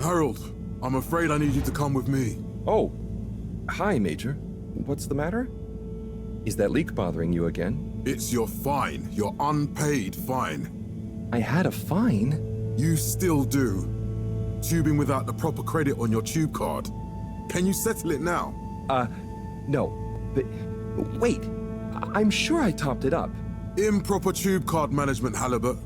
Harold, I'm afraid I need you to come with me. Oh, hi, Major. What's the matter? Is that leak bothering you again? It's your fine, your unpaid fine. I had a fine? You still do. Tubing without the proper credit on your tube card. Can you settle it now? No. But wait, I'm sure I topped it up. Improper tube card management, Halibut.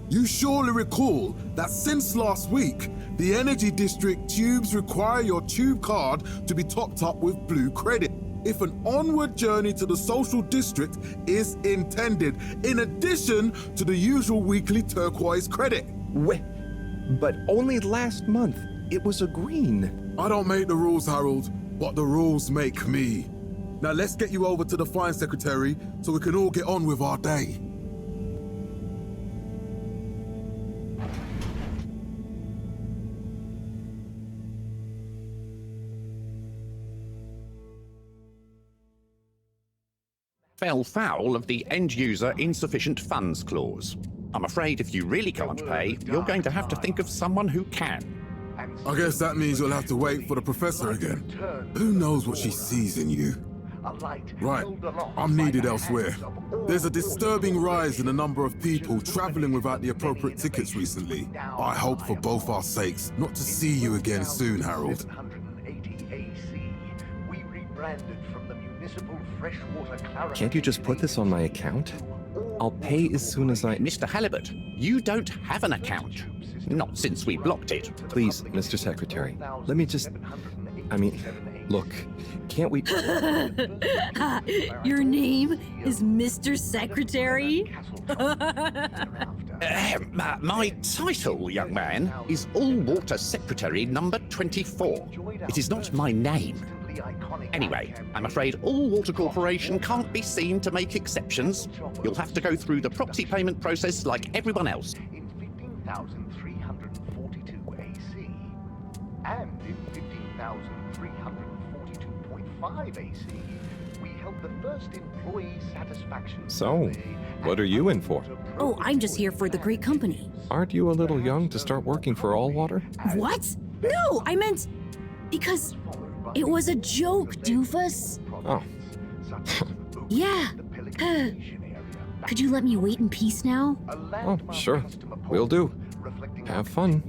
You surely recall that since last week, the Energy District tubes require your tube card to be topped up with blue credit if an onward journey to the social district is intended, in addition to the usual weekly turquoise credit. Wait, but only last month it was a green. I don't make the rules, Harold, but the rules make me. Now let's get you over to the fine secretary so we can all get on with our day. Fell foul of the end-user insufficient funds clause. I'm afraid if you really can't pay, you're going to have to think of someone who can. I guess that means you'll have to wait for the professor again. Who knows what she sees in you? Right, I'm needed elsewhere. There's a disturbing rise in the number of people traveling without the appropriate tickets recently. I hope for both our sakes not to see you again soon, Harold. Can't you just put this on my account? I'll pay as soon as I... Mr. Halibut, you don't have an account. Not since we blocked it. Please, Mr. Secretary, let me just... look, can't we... Your name is Mr. Secretary? My title, young man, is All-Water Secretary number 24. It is not my name. Anyway, I'm afraid All Water Corporation can't be seen to make exceptions. You'll have to go through the proxy payment process like everyone else. In 15,342 AC and in 15,342.5 AC, we held the first employee satisfaction So, survey. what are you in for? Oh, I'm just here for the great company. Aren't you a little young to start working for All Water? What? No, I meant... because... it was a joke, doofus. Oh. Yeah. Could you let me wait in peace now? Oh, sure. Will do. Have fun.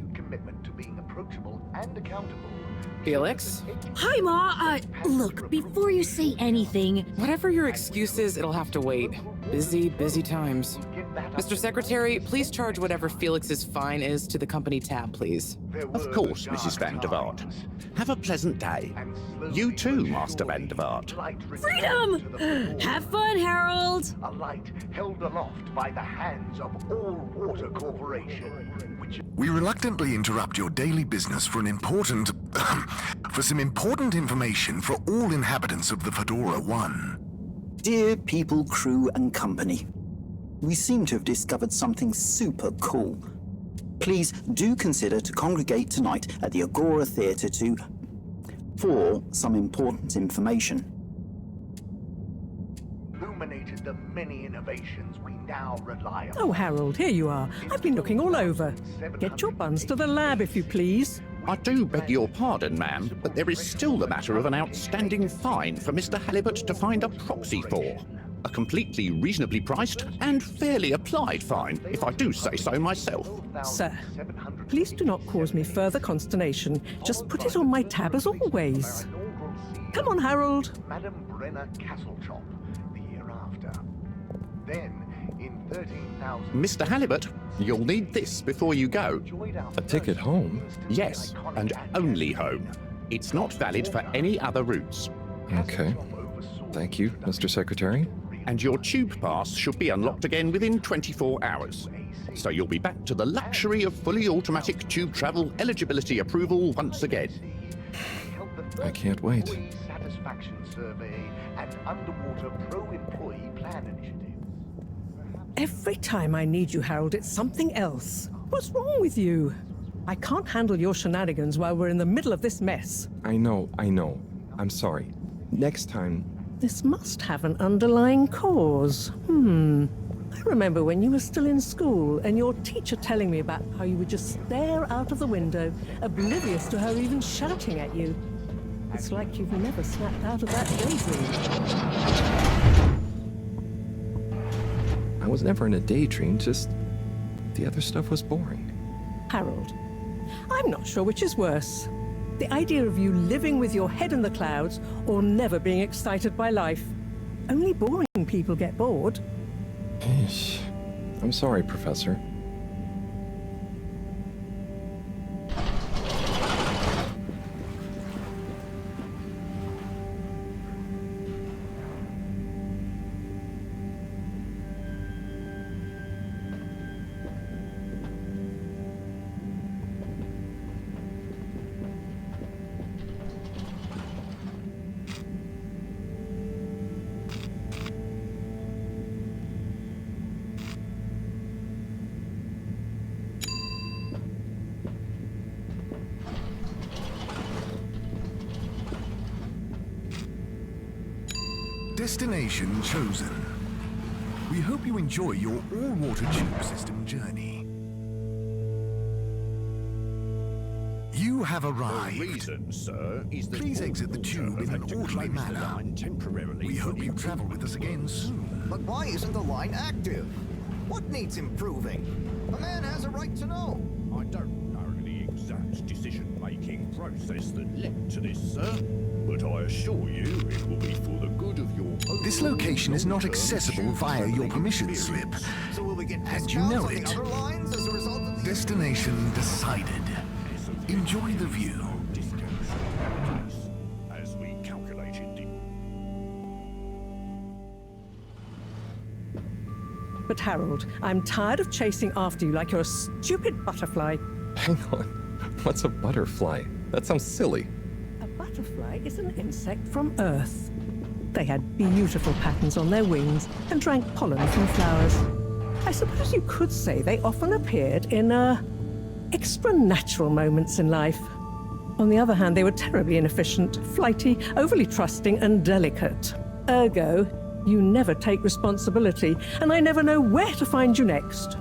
Felix? Hi, Ma. Look, before you say anything... Whatever your excuse is, it'll have to wait. Busy times. Mr. Secretary, please charge whatever Felix's fine is to the company tab, please. Of course, Mrs. Van der Vaart. Have a pleasant day. You too, Master Van der Vaart. Freedom! Have fun, Harold! A light held aloft by the hands of All Water Corporation, which... We reluctantly interrupt your daily business for for some important information for all inhabitants of the Fedora 1. Dear people, crew, and company, we seem to have discovered something super cool. Please do consider to congregate tonight at the Agora Theatre for some important information. illuminated the many innovations we now rely on. Oh, Harold, here you are. I've been looking all over. Get your buns to the lab, if you please. I do beg your pardon, ma'am, but there is still the matter of an outstanding fine for Mr. Halibut to find a proxy for. A completely reasonably priced and fairly applied fine, if I do say so myself. Sir, please do not cause me further consternation. Just put it on my tab as always. Come on, Harold. Madam Brenner Castlechop the year after. Then, in 13,000... Mr. Halibut, you'll need this before you go. A ticket home? Yes, and only home. It's not valid for any other routes. Okay. Thank you, Mr. Secretary. And your tube pass should be unlocked again within 24 hours. So you'll be back to the luxury of fully automatic tube travel eligibility approval once again. I can't wait. Satisfaction survey and underwater pro-employee plan initiative. Every time I need you, Harold, it's something else. What's wrong with you? I can't handle your shenanigans while we're in the middle of this mess. I know. I'm sorry. Next time... This must have an underlying cause. I remember when you were still in school and your teacher telling me about how you would just stare out of the window, oblivious to her even shouting at you. It's like you've never snapped out of that daydream. I was never in a daydream, just the other stuff was boring. Harold, I'm not sure which is worse. The idea of you living with your head in the clouds or never being excited by life. Only boring people get bored. Eesh. I'm sorry, Professor. Destination chosen. We hope you enjoy your all-water tube system journey. You have arrived. The reason, sir, is that Please exit the tube in an orderly manner. Temporarily. We hope you travel with us again soon. But why isn't the line active? What needs improving? A man has a right to know. I don't know the exact decision-making process that led to this, sir, but I assure you it will be for the good of your own. This location is not long-term accessible via your tube permission experience. slip. So will we get And you discounts know on it. the other lines as a result of the... Destination decided. Enjoy the view. Discounts as we calculated the... But Harold, I'm tired of chasing after you like you're a stupid butterfly. Hang on. What's a butterfly? That sounds silly. A butterfly is an insect from Earth. They had beautiful patterns on their wings and drank pollen from flowers. I suppose you could say they often appeared in, extra natural moments in life. On the other hand, they were terribly inefficient, flighty, overly trusting, and delicate. Ergo, you never take responsibility, and I never know where to find you next.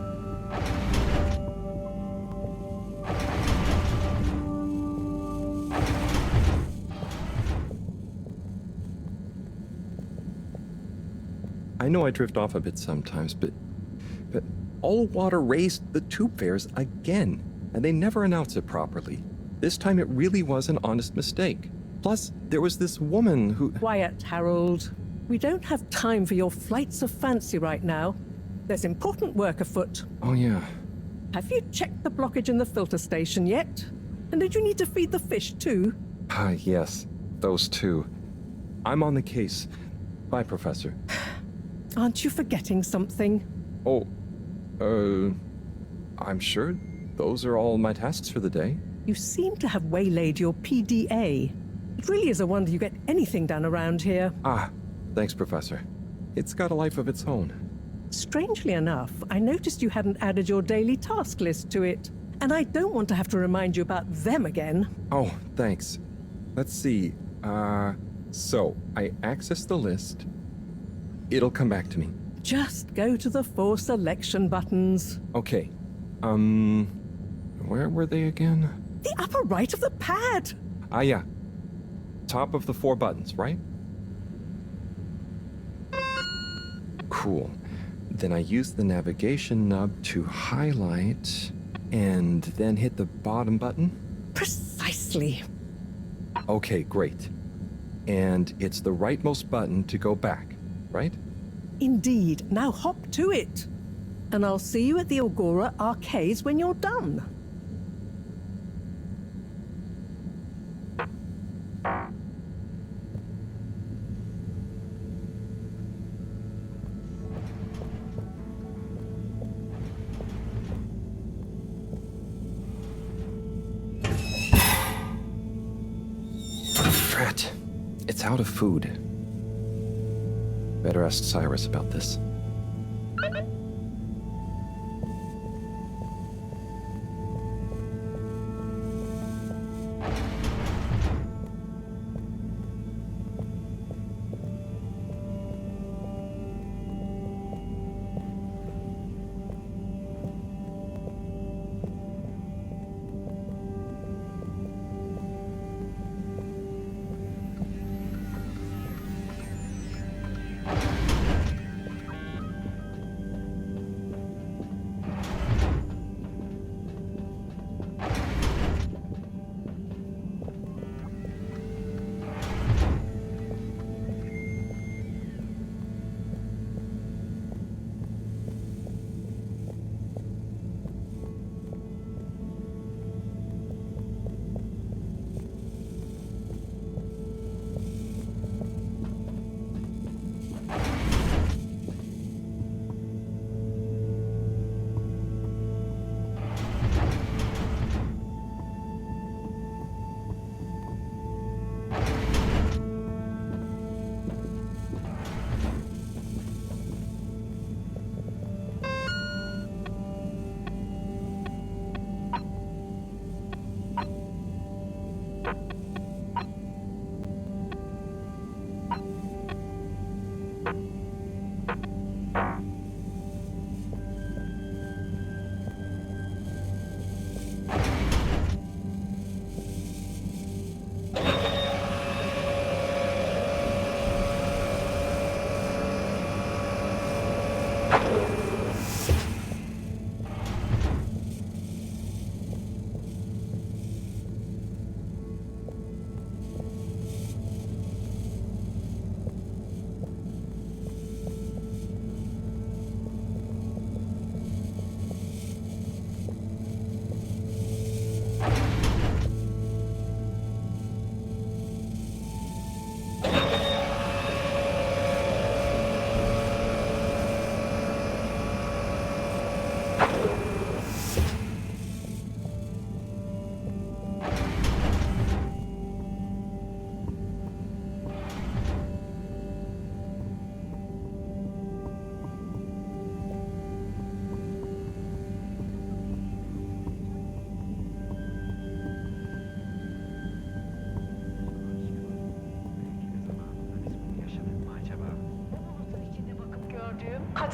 I know I drift off a bit sometimes, but All Water raised the tube fares again, and they never announced it properly. This time it really was an honest mistake. Plus, there was this woman who... Quiet, Harold. We don't have time for your flights of fancy right now. There's important work afoot. Oh, yeah. Have you checked the blockage in the filter station yet? And did you need to feed the fish too? Ah, yes. Those two. I'm on the case. Bye, Professor. Aren't you forgetting something? Oh, I'm sure those are all my tasks for the day. You seem to have waylaid your PDA. It really is a wonder you get anything done around here. Ah, thanks, Professor. It's got a life of its own. Strangely enough, I noticed you hadn't added your daily task list to it. And I don't want to have to remind you about them again. Oh, thanks. Let's see. So I access the list. It'll come back to me. Just go to the 4 selection buttons. Okay. Where were they again? The upper right of the pad. Ah, yeah. Top of the 4 buttons, right? Cool. Then I use the navigation nub to highlight, and then hit the bottom button. Precisely. Okay, great. And it's the rightmost button to go back, right? Indeed. Now hop to it. And I'll see you at the Agora Arcades when you're done. Drat. It's out of food. Better ask Cyrus about this.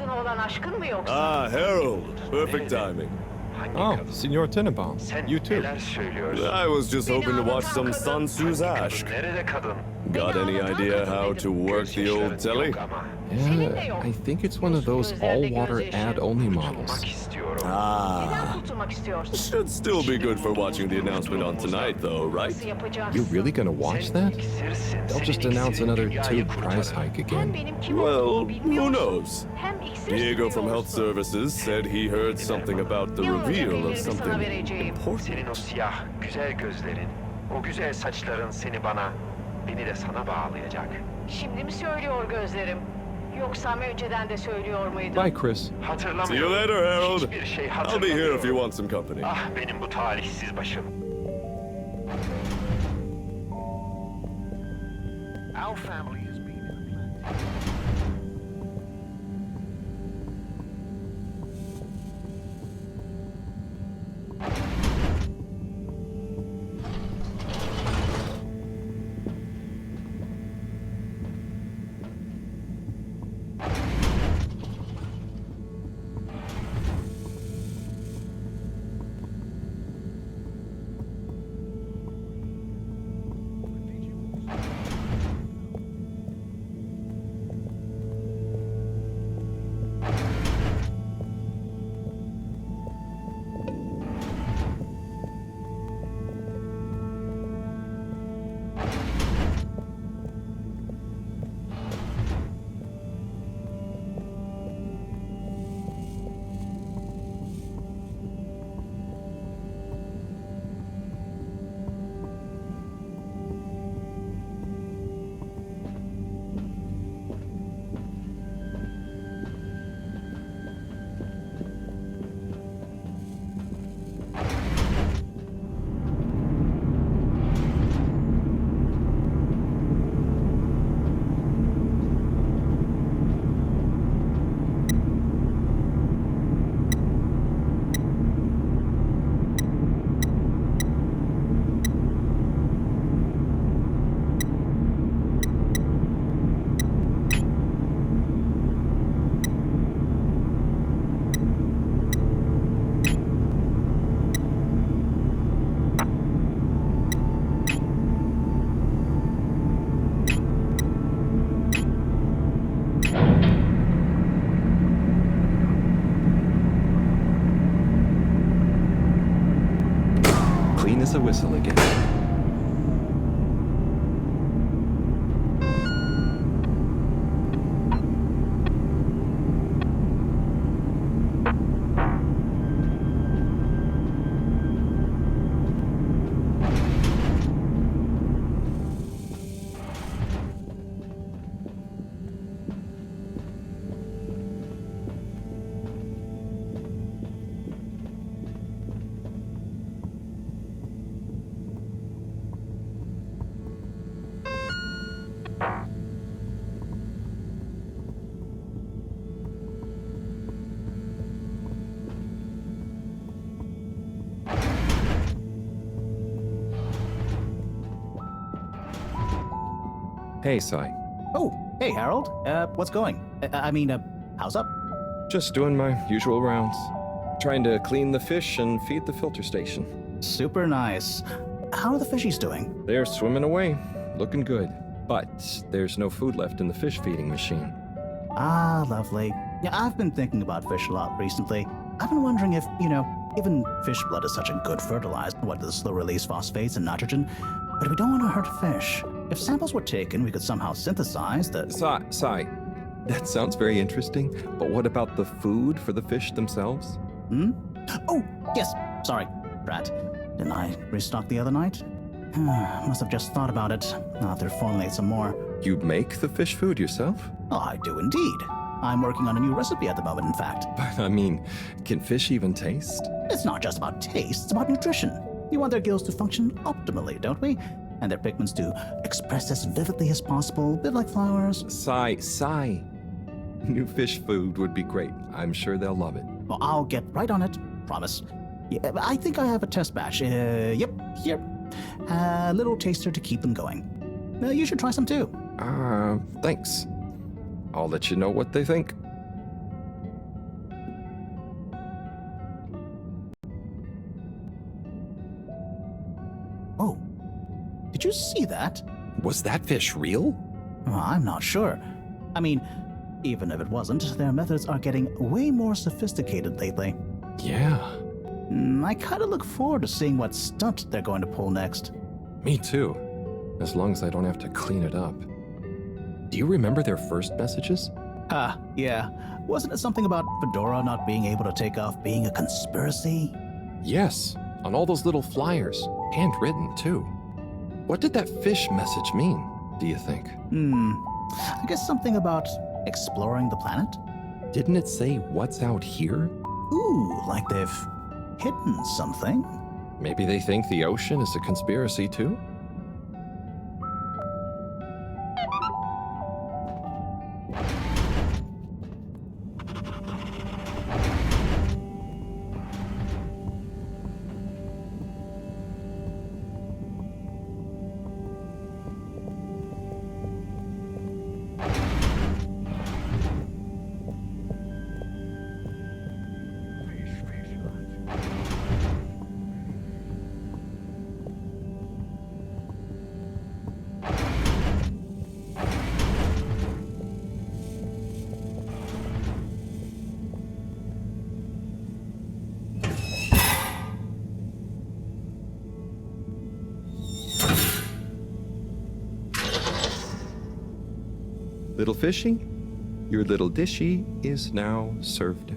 kadına olan aşkın mı yoksa? Ah, Harold. Perfect timing. Oh, Senor Tenenbaum. You too. I was just hoping to watch some Sun Tzu's ash. Nerede kadın? Got any idea how to work the old telly? Yeah, I think it's one of those all-water ad-only models. Neden Ah. kurtulmak istiyorsun? Should still be good for watching the announcement on tonight, though, right? Nasıl yapacağız? You're really gonna watch that? They'll just announce another tube price hike Hem again. benim kim Well, olduğumu who bilmiyorsun. knows? Hem iksir Diego from Health içmiyorsun. Services said he heard something about the Ne olacak reveal of ellerini sana something vereceğim. Senin o siyah, güzel gözlerin, o güzel saçların seni bana, beni de sana bağlayacak. Şimdi mi söylüyor gözlerim? Yoksa önceden de söylüyor muydu? Bye, Chris. Hatırlamıyorum. See you later, Harold. Hiçbir şey I'll be hatırlamıyorum. here if you want some company. Ah benim bu talihsiz başım. Our family has been in the plan. Clean as a whistle again. Hey, Sai. Oh, hey, Harold. What's going? How's up? Just doing my usual rounds. Trying to clean the fish and feed the filter station. Super nice. How are the fishies doing? They're swimming away, looking good. But there's no food left in the fish feeding machine. Ah, lovely. Yeah, I've been thinking about fish a lot recently. I've been wondering if, given fish blood is such a good fertilizer, what the slow-release phosphates and nitrogen, but we don't want to hurt fish. If samples were taken, we could somehow synthesize the... Sai, that sounds very interesting, but what about the food for the fish themselves? Oh, yes, sorry, Brad. Didn't I restock the other night? Must have just thought about it. I'll have to formulate some more. You make the fish food yourself? Oh, I do indeed. I'm working on a new recipe at the moment, in fact. But I mean, can fish even taste? It's not just about taste, it's about nutrition. We want their gills to function optimally, don't we? And their pigments to express as vividly as possible, a bit like flowers. Sai. New fish food would be great. I'm sure they'll love it. Well, I'll get right on it, promise. Yeah, I think I have a test batch. Yep, here. A little taster to keep them going. You should try some too. Thanks. I'll let you know what they think. Did you see that? Was that fish real? Well, I'm not sure. I mean, even if it wasn't, their methods are getting way more sophisticated lately. Yeah. I kind of look forward to seeing what stunt they're going to pull next. Me too. As long as I don't have to clean it up. Do you remember their first messages? Yeah. Wasn't it something about Fedora not being able to take off being a conspiracy? Yes, on all those little flyers. Handwritten, too. What did that fish message mean, do you think? I guess something about exploring the planet? Didn't it say what's out here? Ooh, like they've hidden something? Maybe they think the ocean is a conspiracy, too? Little fishy, your little dishy is now served.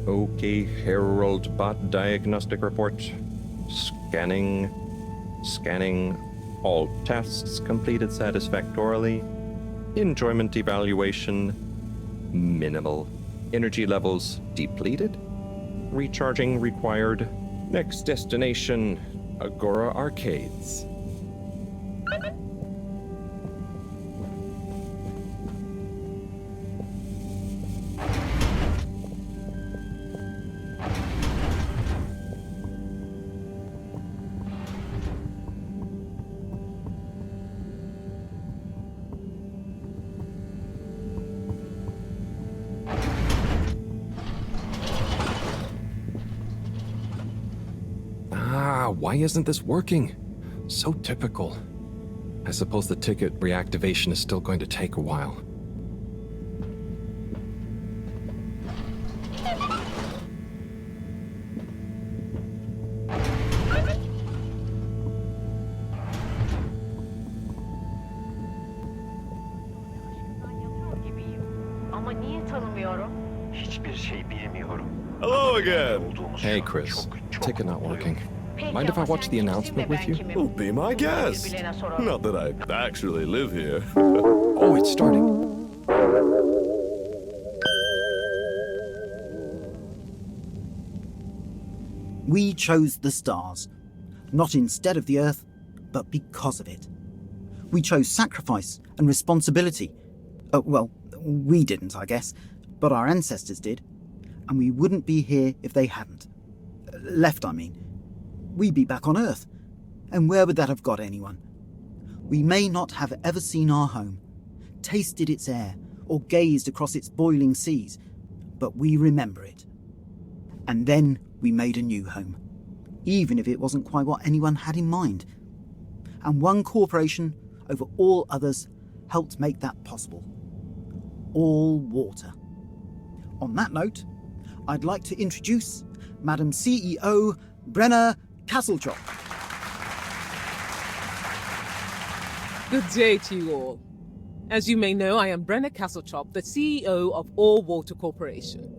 Okay, Herald Bot Diagnostic Report. Scanning. All tests completed satisfactorily. Enjoyment evaluation minimal. Energy levels depleted. Recharging required. Next destination, Agora Arcades. Why isn't this working? So typical. I suppose the ticket reactivation is still going to take a while. Hello again. Hey, Chris. Ticket not working. Mind if I watch the announcement with you? Well, be my guest. Not that I actually live here. Oh, it's starting. We chose the stars, not instead of the Earth, but because of it. We chose sacrifice and responsibility. Well, we didn't, I guess, but our ancestors did, and we wouldn't be here if they hadn't. Left, I mean. We'd be back on Earth, and where would that have got anyone? We may not have ever seen our home, tasted its air, or gazed across its boiling seas, but we remember it. And then we made a new home, even if it wasn't quite what anyone had in mind. And one corporation over all others helped make that possible. All water. On that note, I'd like to introduce Madam CEO Brenna Castletrop. Good day to you all. As you may know, I am Brenna Castletrop, the CEO of All Water Corporation.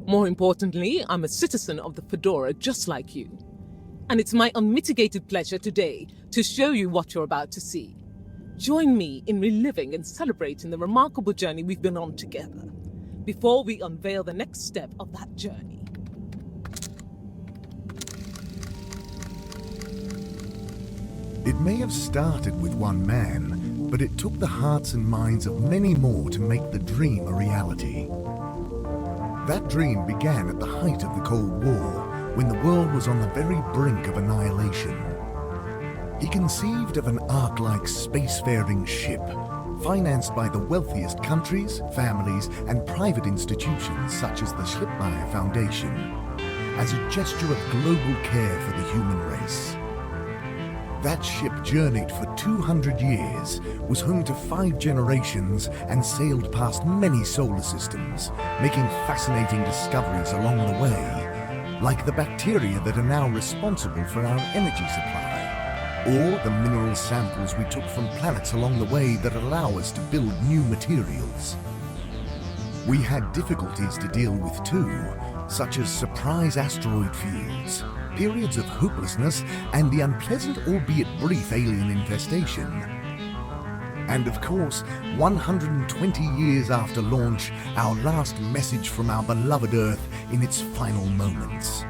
More importantly, I'm a citizen of the Fedora just like you. And it's my unmitigated pleasure today to show you what you're about to see. Join me in reliving and celebrating the remarkable journey we've been on together, before we unveil the next step of that journey. It may have started with one man, but it took the hearts and minds of many more to make the dream a reality. That dream began at the height of the Cold War, when the world was on the very brink of annihilation. He conceived of an Ark-like spacefaring ship, financed by the wealthiest countries, families, and private institutions such as the Schlipmeyer Foundation. as a gesture of global care for the human race. That ship journeyed for 200 years, was home to 5 generations, and sailed past many solar systems, making fascinating discoveries along the way, like the bacteria that are now responsible for our energy supply, or the mineral samples we took from planets along the way that allow us to build new materials. We had difficulties to deal with too, such as surprise asteroid fields, periods of hopelessness, and the unpleasant albeit brief alien infestation. And of course, 120 years after launch, our last message from our beloved Earth in its final moments.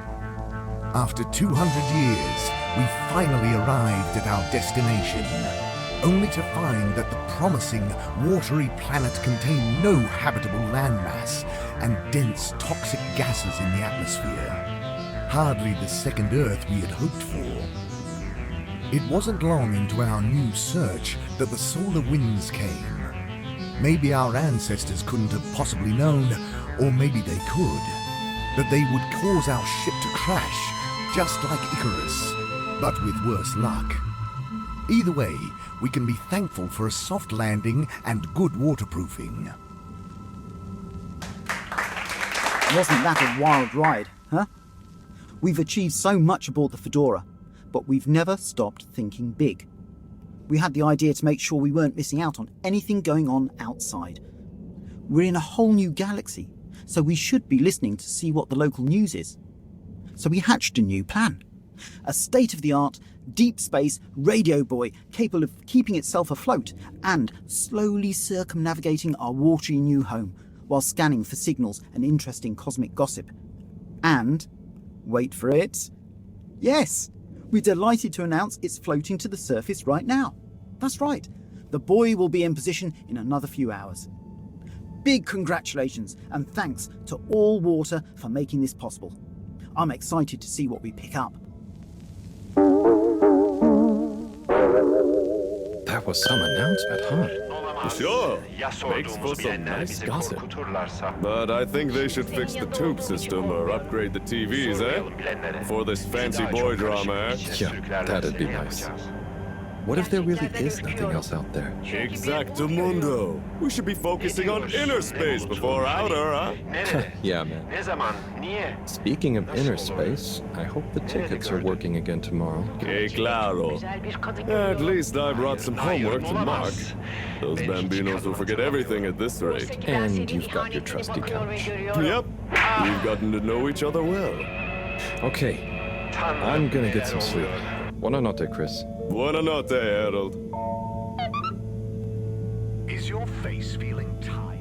After 200 years, we finally arrived at our destination, only to find that the promising, watery planet contained no habitable landmass and dense, toxic gases in the atmosphere. Hardly the second Earth we had hoped for. It wasn't long into our new search that the solar winds came. Maybe our ancestors couldn't have possibly known, or maybe they could, that they would cause our ship to crash, just like Icarus, but with worse luck. Either way, we can be thankful for a soft landing and good waterproofing. Wasn't that a wild ride, huh? We've achieved so much aboard the Fedora, but we've never stopped thinking big. We had the idea to make sure we weren't missing out on anything going on outside. We're in a whole new galaxy, so we should be listening to see what the local news is. So we hatched a new plan. A state-of-the-art, deep space radio buoy capable of keeping itself afloat and slowly circumnavigating our watery new home while scanning for signals and interesting cosmic gossip. And, wait for it, yes, we're delighted to announce it's floating to the surface right now. That's right, the buoy will be in position in another few hours. Big congratulations and thanks to All Water for making this possible. I'm excited to see what we pick up. That was some announcement, huh? Sure, makes for some nice gossip. But I think they should fix the tube system or upgrade the TVs, eh? For this fancy boy drama act. Yeah, that'd be nice. What if there really is nothing else out there? Exactamundo. We should be focusing on inner space before outer, huh? Yeah, man. Speaking of inner space, I hope the tickets are working again tomorrow. Que claro. At least I brought some homework to mark. Those bambinos will forget everything at this rate. And you've got your trusty couch. Yep. We've gotten to know each other well. Okay. I'm gonna get some sleep. Buona notte, Chris. Buona notte, Harold. Is your face feeling tired?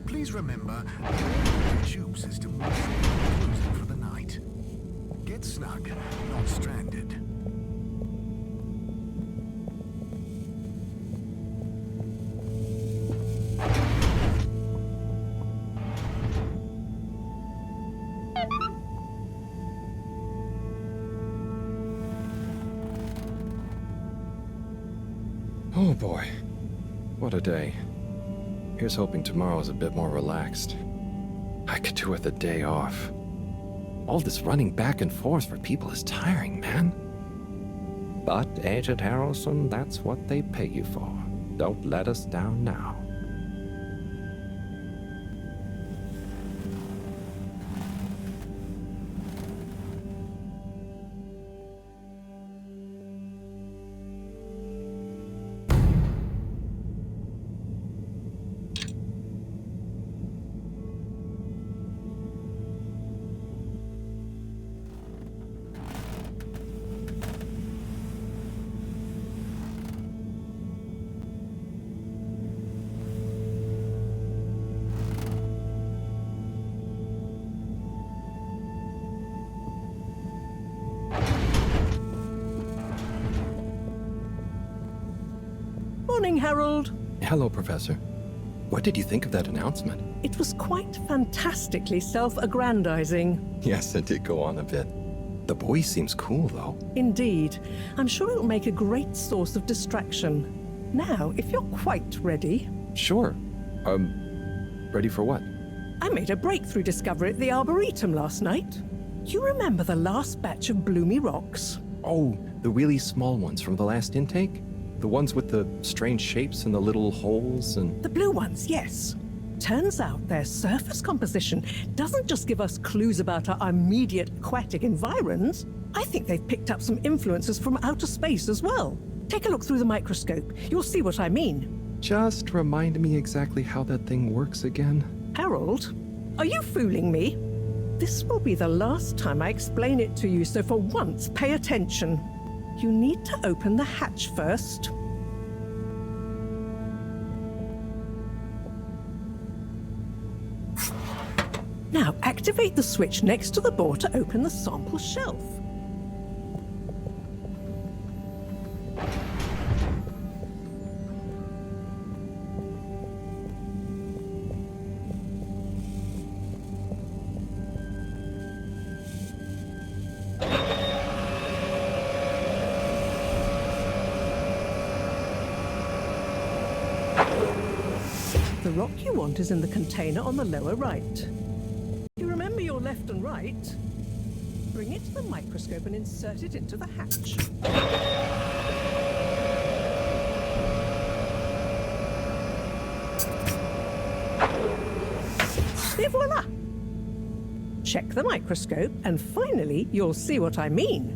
Please remember, the tube system will be closing for the night. Get snug, not stranded. Oh boy, what a day. Here's hoping tomorrow's a bit more relaxed. I could do with a day off. All this running back and forth for people is tiring, man. But, Agent Harrelson, that's what they pay you for. Don't let us down now. morning, Harold. Hello, Professor. What did you think of that announcement? It was quite fantastically self-aggrandizing. Yes, it did go on a bit. The boy seems cool, though. Indeed. I'm sure it'll make a great source of distraction. Now, if you're quite ready... Sure. Ready for what? I made a breakthrough discovery at the Arboretum last night. You remember the last batch of bloomy rocks? Oh, the really small ones from the last intake? The ones with the strange shapes and the little holes and... The blue ones, yes. Turns out their surface composition doesn't just give us clues about our immediate aquatic environs. I think they've picked up some influences from outer space as well. Take a look through the microscope. You'll see what I mean. Just remind me exactly how that thing works again. Harold, are you fooling me? This will be the last time I explain it to you, so for once, pay attention. You need to open the hatch first. Now, activate the switch next to the door to open the sample shelf. The rock you want is in the container on the lower right. You remember your left and right? Bring it to the microscope and insert it into the hatch. Et voila! Check the microscope and finally you'll see what I mean.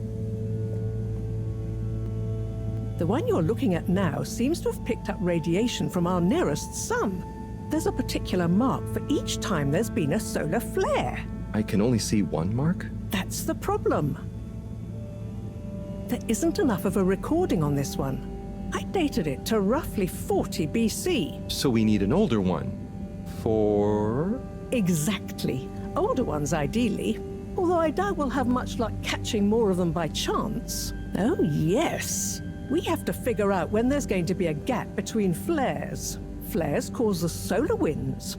The one you're looking at now seems to have picked up radiation from our nearest sun. There's a particular mark for each time there's been a solar flare. I can only see one mark? That's the problem. There isn't enough of a recording on this one. I dated it to roughly 40 BC. So we need an older one. For... Exactly. Older ones, ideally. Although I doubt we'll have much luck catching more of them by chance. Oh, yes. We have to figure out when there's going to be a gap between flares. Flares cause the solar winds.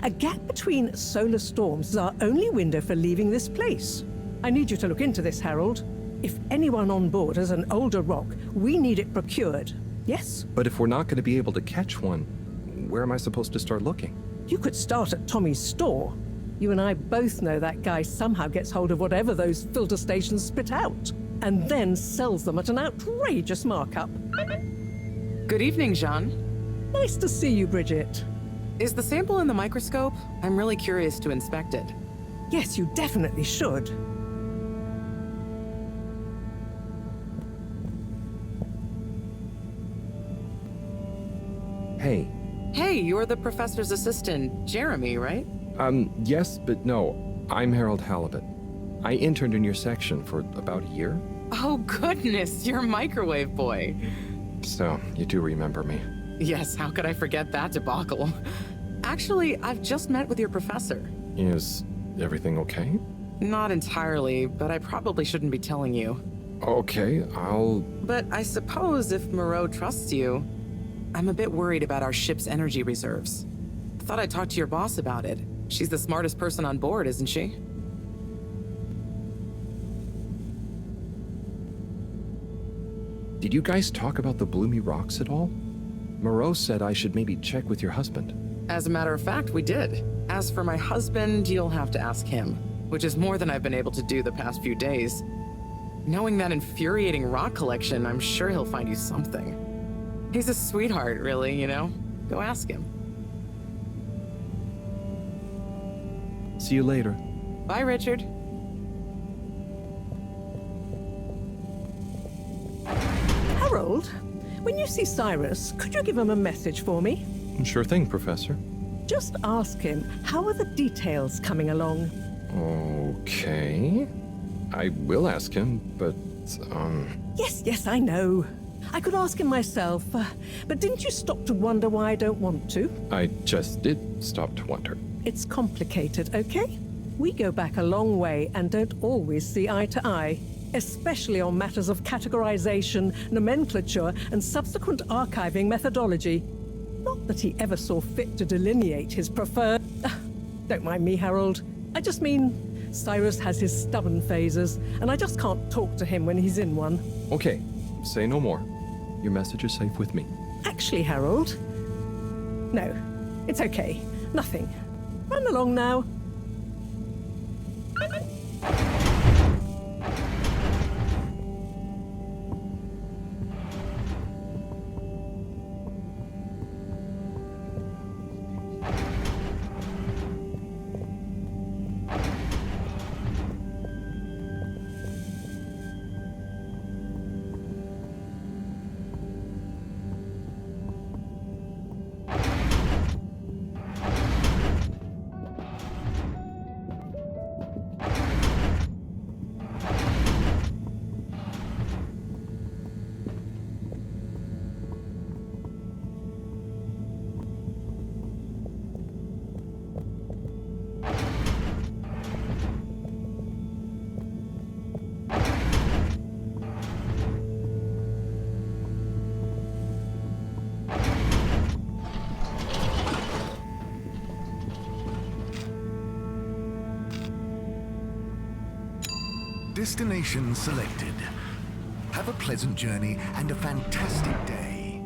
A gap between solar storms is our only window for leaving this place. I need you to look into this, Harold. If anyone on board has an older rock, we need it procured. Yes? But if we're not going to be able to catch one, where am I supposed to start looking? You could start at Tommy's store. You and I both know that guy somehow gets hold of whatever those filter stations spit out, and then sells them at an outrageous markup. Good evening, Jean. Nice to see you, Bridget. Is the sample in the microscope? I'm really curious to inspect it. Yes, you definitely should. Hey. Hey, you're the professor's assistant, Jeremy, right? Yes, but no. I'm Harold Halibut. I interned in your section for about a year. Oh, goodness, you're microwave boy. So, you do remember me. Yes, how could I forget that debacle? Actually, I've just met with your professor. Is everything okay? Not entirely, but I probably shouldn't be telling you. Okay, I'll... But I suppose if Moreau trusts you, I'm a bit worried about our ship's energy reserves. Thought I'd talk to your boss about it. She's the smartest person on board, isn't she? Did you guys talk about the bloomy rocks at all? Moreau said I should maybe check with your husband. As a matter of fact, we did. As for my husband, you'll have to ask him, which is more than I've been able to do the past few days. Knowing that infuriating rock collection, I'm sure he'll find you something. He's a sweetheart, really, you know? Go ask him. See you later. Bye, Richard. Harold, when you see Cyrus, could you give him a message for me? Sure thing, Professor. Just ask him, how are the details coming along? Okay. I will ask him, but, Yes, I know. I could ask him myself, but didn't you stop to wonder why I don't want to? I just did stop to wonder. It's complicated, okay? We go back a long way and don't always see eye to eye. especially on matters of categorization, nomenclature, and subsequent archiving methodology. Not that he ever saw fit to delineate his preferred... Don't mind me, Harold. I just mean, Cyrus has his stubborn phases, and I just can't talk to him when he's in one. Okay, say no more. Your message is safe with me. Actually, Harold... No, it's okay. Nothing. Run along now. Destination selected. Have a pleasant journey and a fantastic day.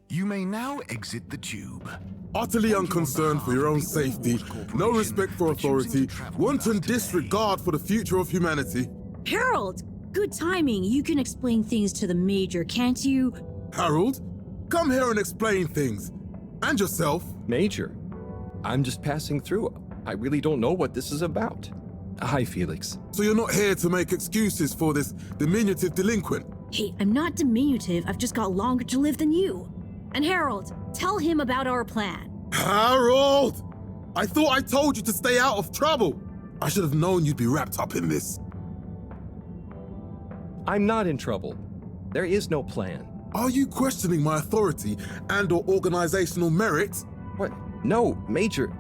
You may now exit the tube. Utterly unconcerned for your own safety, no respect for authority, wanton disregard for the future of humanity. Harold! Good timing. You can explain things to the Major, can't you? Harold, come here and explain things. And yourself. Major, I'm just passing through. I really don't know what this is about. Hi, Felix. So you're not here to make excuses for this diminutive delinquent? Hey, I'm not diminutive. I've just got longer to live than you. And Harold, tell him about our plan. Harold! I thought I told you to stay out of trouble. I should have known you'd be wrapped up in this. I'm not in trouble. There is no plan. Are you questioning my authority and/or organizational merit? What? No, Major.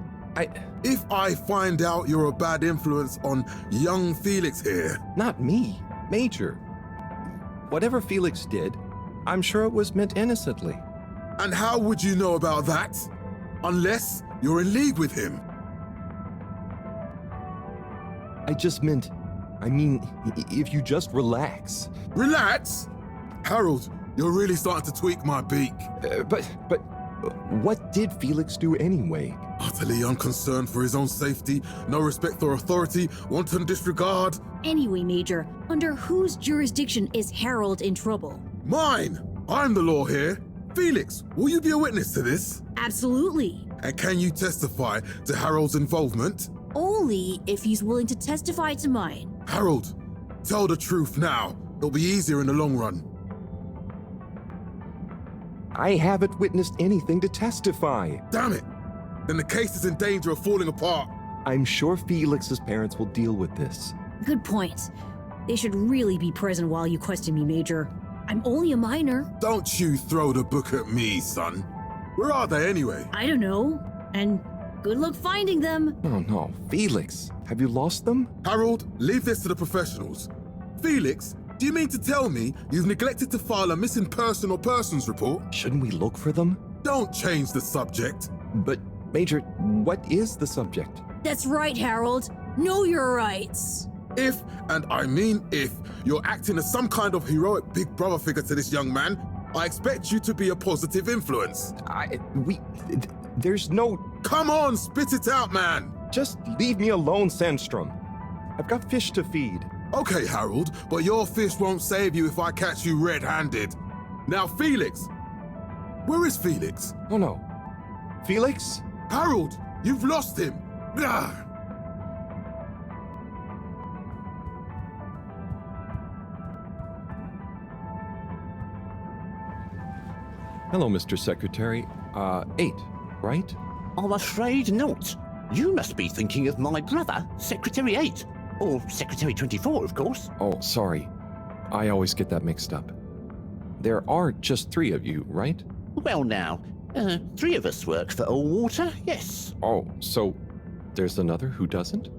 If I find out you're a bad influence on young Felix here... Not me, Major. Whatever Felix did, I'm sure it was meant innocently. And how would you know about that? Unless you're in league with him. I mean, if you just relax. Relax? Harold, you're really starting to tweak my beak. But what did Felix do anyway? Utterly unconcerned for his own safety, no respect for authority, wanton disregard. Anyway, Major, under whose jurisdiction is Harold in trouble? Mine! I'm the law here. Felix, will you be a witness to this? Absolutely. And can you testify to Harold's involvement? Only if he's willing to testify to mine. Harold, tell the truth now. It'll be easier in the long run. I haven't witnessed anything to testify. Damn it! Then the case is in danger of falling apart. I'm sure Felix's parents will deal with this. Good point. They should really be present while you question me, Major. I'm only a minor. Don't you throw the book at me, son. Where are they anyway? I don't know. And good luck finding them. Oh no, Felix, have you lost them? Harold, leave this to the professionals. Felix, do you mean to tell me you've neglected to file a missing person or persons report? Shouldn't we look for them? Don't change the subject. But, Major, what is the subject? That's right, Harold. Know your rights. If, and I mean if, you're acting as some kind of heroic big brother figure to this young man, I expect you to be a positive influence. There's no... Come on, spit it out, man! Just leave me alone, Sandstrom. I've got fish to feed. Okay, Harold, but your fish won't save you if I catch you red-handed. Now, Felix! Where is Felix? Oh no. Felix? Harold, you've lost him! Ugh. Hello, Mr. Secretary. 8, right? I'm afraid not. You must be thinking of my brother, Secretary 8. Or Secretary 24, of course. Oh, sorry. I always get that mixed up. There are just 3 of you, right? Well now, 3 of us work for Allwater, yes. Oh, so there's another who doesn't?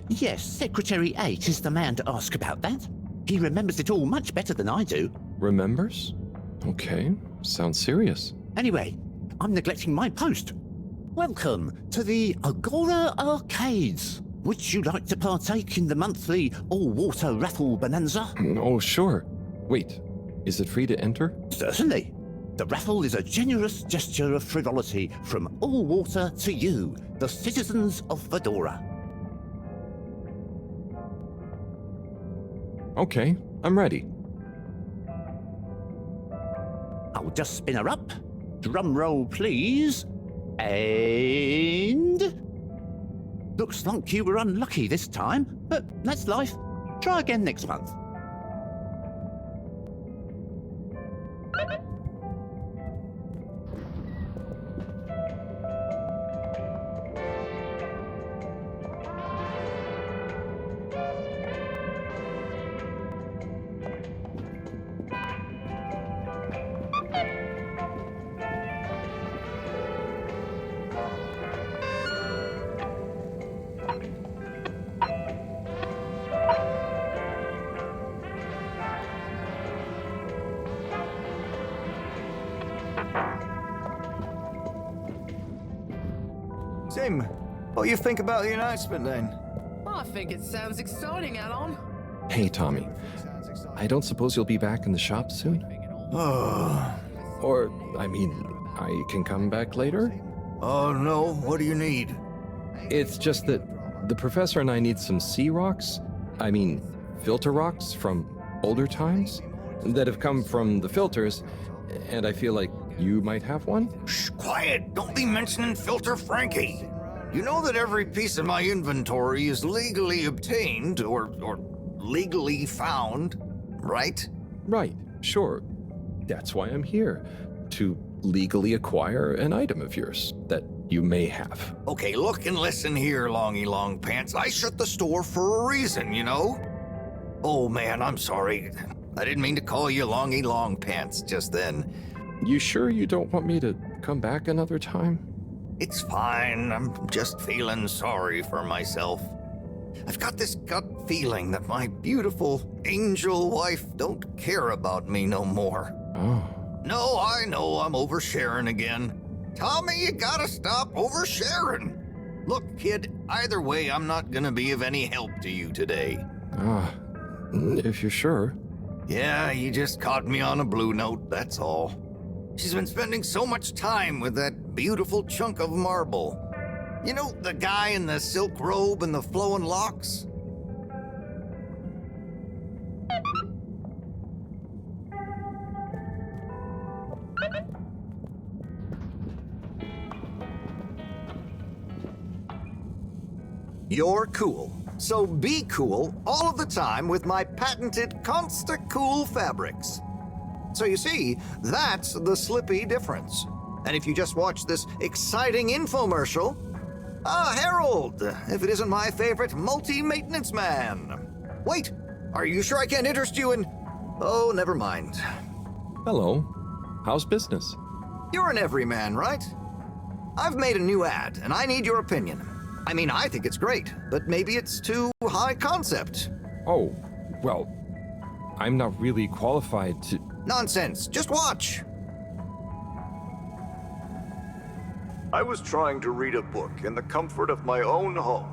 Yes, Secretary 8 is the man to ask about that. He remembers it all much better than I do. Remembers? Okay, sounds serious. Anyway, I'm neglecting my post. Welcome to the Agora Arcades. Would you like to partake in the monthly all-water raffle bonanza? Oh, sure. Wait, is it free to enter? Certainly. The raffle is a generous gesture of frivolity from All Water to you, the citizens of Fedora. Okay, I'm ready. I'll just spin her up. Drum roll, please. And... Looks like you were unlucky this time, but that's life. Try again next month. Tim, what do you think about the announcement then? I think it sounds exciting, Alon. Hey, Tommy. I don't suppose you'll be back in the shop soon? Or, I mean, I can come back later? Oh no, what do you need? It's just that the professor and I need some sea rocks. I mean, filter rocks from older times that have come from the filters, and I feel like you might have one? Shh, quiet! Don't be mentioning Filter Frankie! You know that every piece of my inventory is legally obtained, or legally found, right? Right, sure. That's why I'm here. To legally acquire an item of yours that you may have. Okay, look and listen here, Longy Long Pants. I shut the store for a reason, you know? Oh man, I'm sorry. I didn't mean to call you Longy Long Pants just then. You sure you don't want me to come back another time? It's fine. I'm just feeling sorry for myself. I've got this gut feeling that my beautiful angel wife don't care about me no more. Oh. No, I know I'm oversharing again. Tommy, you gotta stop oversharing. Look, kid, either way, I'm not gonna be of any help to you today. If you're sure. Yeah, you just caught me on a blue note, that's all. She's been spending so much time with that beautiful chunk of marble. You know, the guy in the silk robe and the flowing locks? You're cool. So be cool all of the time with my patented Consta Cool fabrics. So you see, that's the Slippy difference. And if you just watch this exciting infomercial, Harold, if it isn't my favorite multi-maintenance man. Wait, are you sure I can't interest you in... Oh, never mind. Hello. How's business? You're an everyman, right? I've made a new ad, and I need your opinion. I mean, I think it's great, but maybe it's too high concept. Oh, well, I'm not really qualified to... Nonsense, just watch. I was trying to read a book in the comfort of my own home,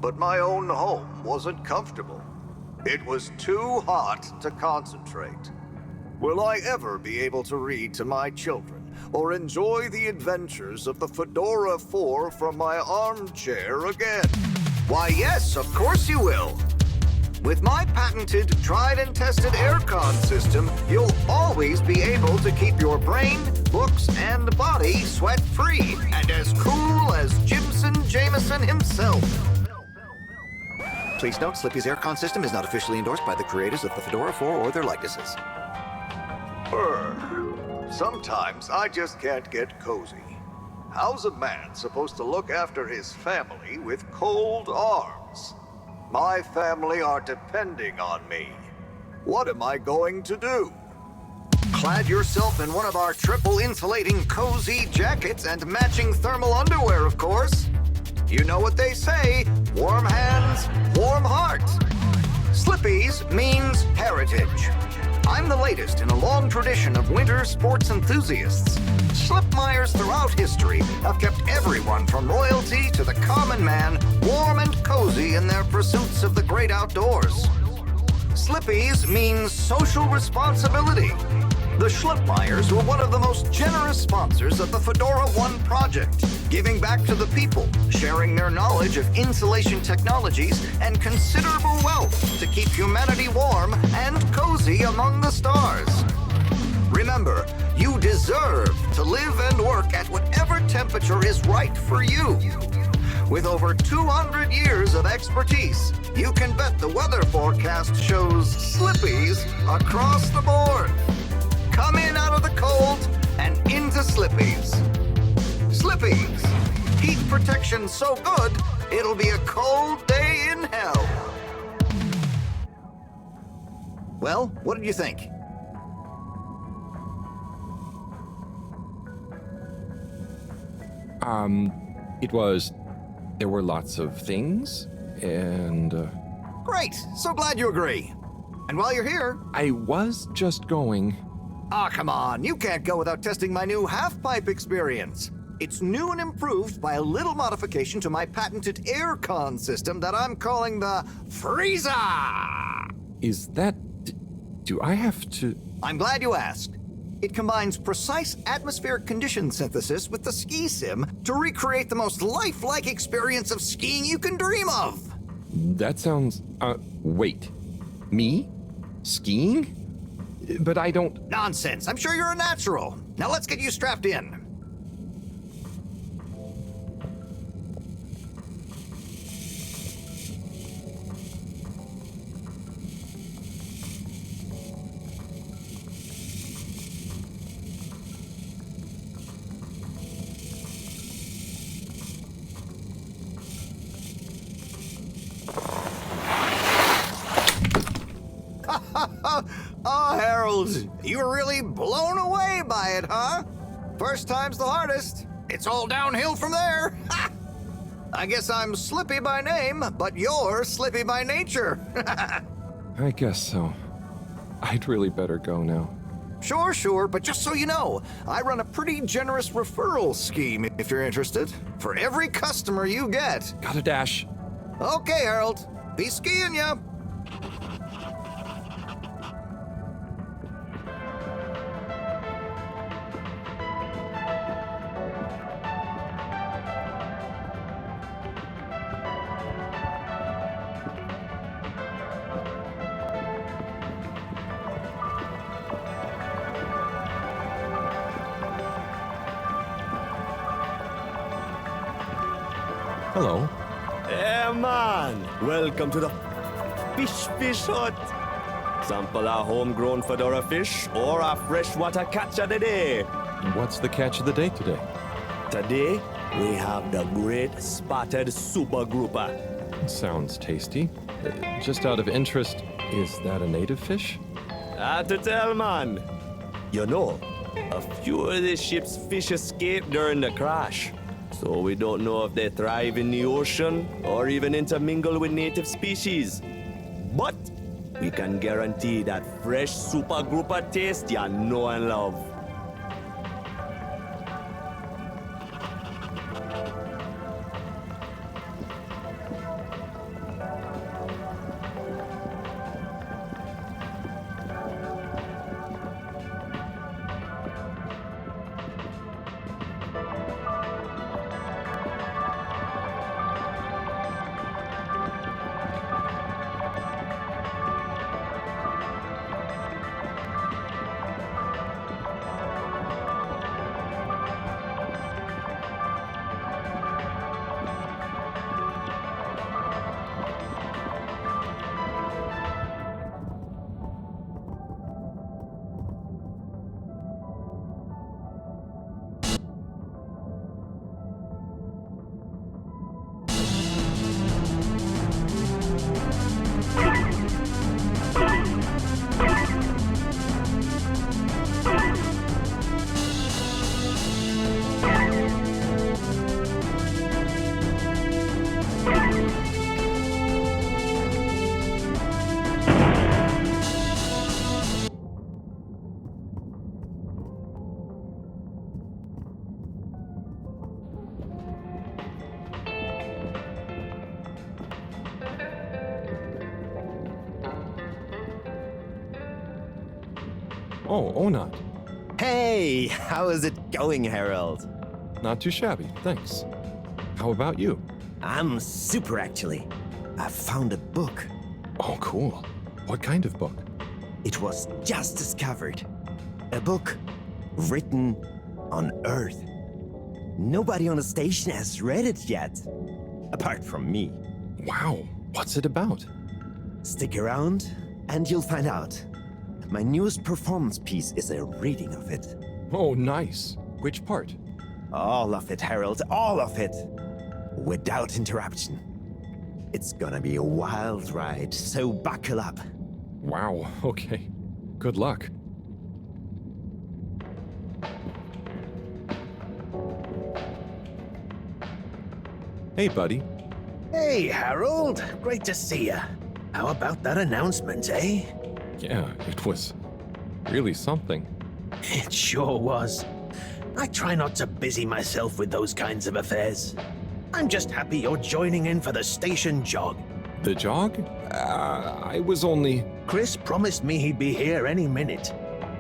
but my own home wasn't comfortable. It was too hot to concentrate. Will I ever be able to read to my children or enjoy the adventures of the Fedora 4 from my armchair again? Why, yes, of course you will. With my patented, tried and tested aircon system, you'll always be able to keep your brain, books, and body sweat-free and as cool as Jimson Jameson himself. Please note, Slippy's aircon system is not officially endorsed by the creators of the Fedora 4 or their likenesses. Sometimes I just can't get cozy. How's a man supposed to look after his family with cold arms? My family are depending on me. What am I going to do? Clad yourself in one of our triple insulating cozy jackets and matching thermal underwear, of course. You know what they say, warm hands, warm heart. Slippies means heritage. I'm the latest in a long tradition of winter sports enthusiasts. Slipmeyers throughout history have kept everyone from royalty to the common man warm and cozy in their pursuits of the great outdoors. Slippies means social responsibility. The Schlipmeyers were one of the most generous sponsors of the Fedora 1 project, giving back to the people, sharing their knowledge of insulation technologies and considerable wealth to keep humanity warm and cozy among the stars. Remember, you deserve to live and work at whatever temperature is right for you. With over 200 years of expertise, you can bet the weather forecast shows slippies across the board. Come in out of the cold and into Slippies. Slippies. Heat protection so good, it'll be a cold day in hell. Well, what did you think? There were lots of things, and... Great! So glad you agree. And while you're here... I was just going... Ah, come on. You can't go without testing my new half-pipe experience. It's new and improved by a little modification to my patented aircon system that I'm calling the Freezer! Is that... do I have to... I'm glad you asked. It combines precise atmospheric condition synthesis with the ski sim to recreate the most lifelike experience of skiing you can dream of. That sounds... wait. Me? Skiing? But I don't... Nonsense. I'm sure you're a natural. Now let's get you strapped in. Oh, Harold, you were really blown away by it, huh? First time's the hardest. It's all downhill from there. I guess I'm Slippy by name, but you're Slippy by nature. I guess so. I'd really better go now. Sure, but just so you know, I run a pretty generous referral scheme if you're interested. For every customer you get. Gotta dash. Okay, Harold. Be skiing ya. Hello. Hey man, welcome to the Fish Hut. Sample our homegrown Fedora fish or our freshwater catch of the day. What's the catch of the day today? Today, we have the great spotted super grouper. Sounds tasty. Just out of interest, is that a native fish? Hard to tell, man. You know, a few of the ship's fish escaped during the crash. So we don't know if they thrive in the ocean or even intermingle with native species. But we can guarantee that fresh super grouper taste you know and love. Oh, Onat. Hey, how is it going, Harold? Not too shabby, thanks. How about you? I'm super, actually. I found a book. Oh, cool. What kind of book? It was just discovered. A book written on Earth. Nobody on the station has read it yet, apart from me. Wow, what's it about? Stick around, and you'll find out. My newest performance piece is a reading of it. Oh, nice. Which part? All of it, Harold, all of it. Without interruption. It's gonna be a wild ride, so buckle up. Wow, okay. Good luck. Hey, buddy. Hey, Harold. Great to see ya. How about that announcement, eh? Yeah, it was really something. It sure was. I try not to busy myself with those kinds of affairs. I'm just happy you're joining in for the station jog. The jog? I was only... Chris promised me he'd be here any minute.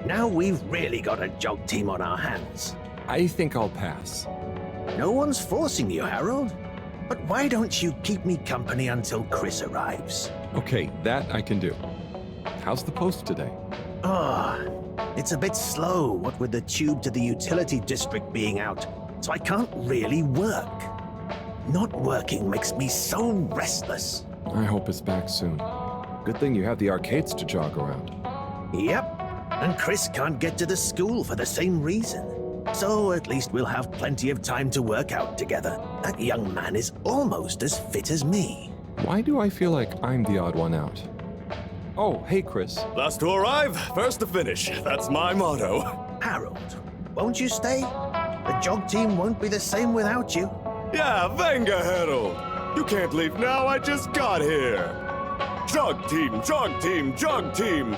Now we've really got a jog team on our hands. I think I'll pass. No one's forcing you, Harold. But why don't you keep me company until Chris arrives? Okay, that I can do. How's the post today? It's a bit slow, what with the tube to the utility district being out, so I can't really work. Not working makes me so restless. I hope it's back soon. Good thing you have the arcades to jog around. Yep, and Chris can't get to the school for the same reason. So at least we'll have plenty of time to work out together. That young man is almost as fit as me. Why do I feel like I'm the odd one out? Oh, hey, Chris. Last to arrive, first to finish. That's my motto. Harold, won't you stay? The jog team won't be the same without you. Yeah, venga, Harold. You can't leave now, I just got here. Jog team, jog team, jog team.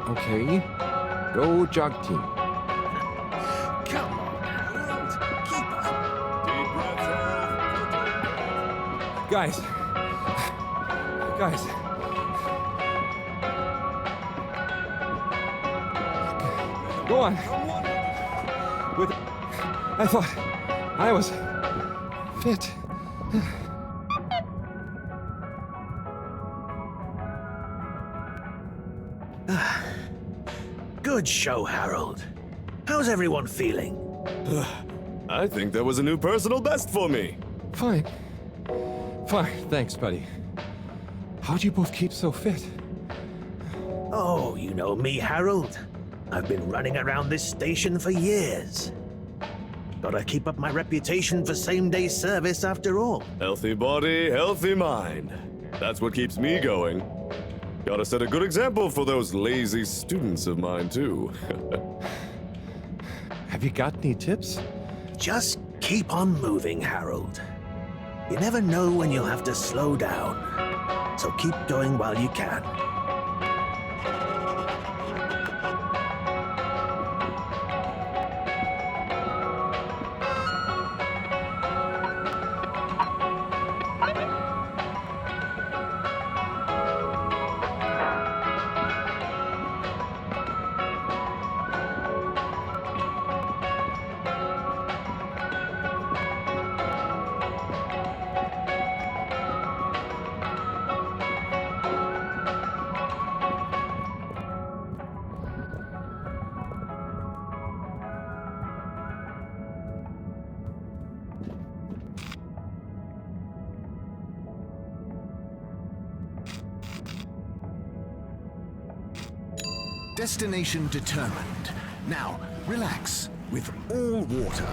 Okay. Go jog team. Come on, Harold. Keep up. Deep breath. Guys. Go on. I thought I was fit. Good show, Harold. How's everyone feeling? I think that was a new personal best for me. Fine. Thanks, buddy. How'd you both keep so fit? Oh, you know me, Harold. I've been running around this station for years. Gotta keep up my reputation for same-day service after all. Healthy body, healthy mind. That's what keeps me going. Gotta set a good example for those lazy students of mine, too. Have you got any tips? Just keep on moving, Harold. You never know when you'll have to slow down. So keep going while you can. Destination determined. Now, relax. With all water,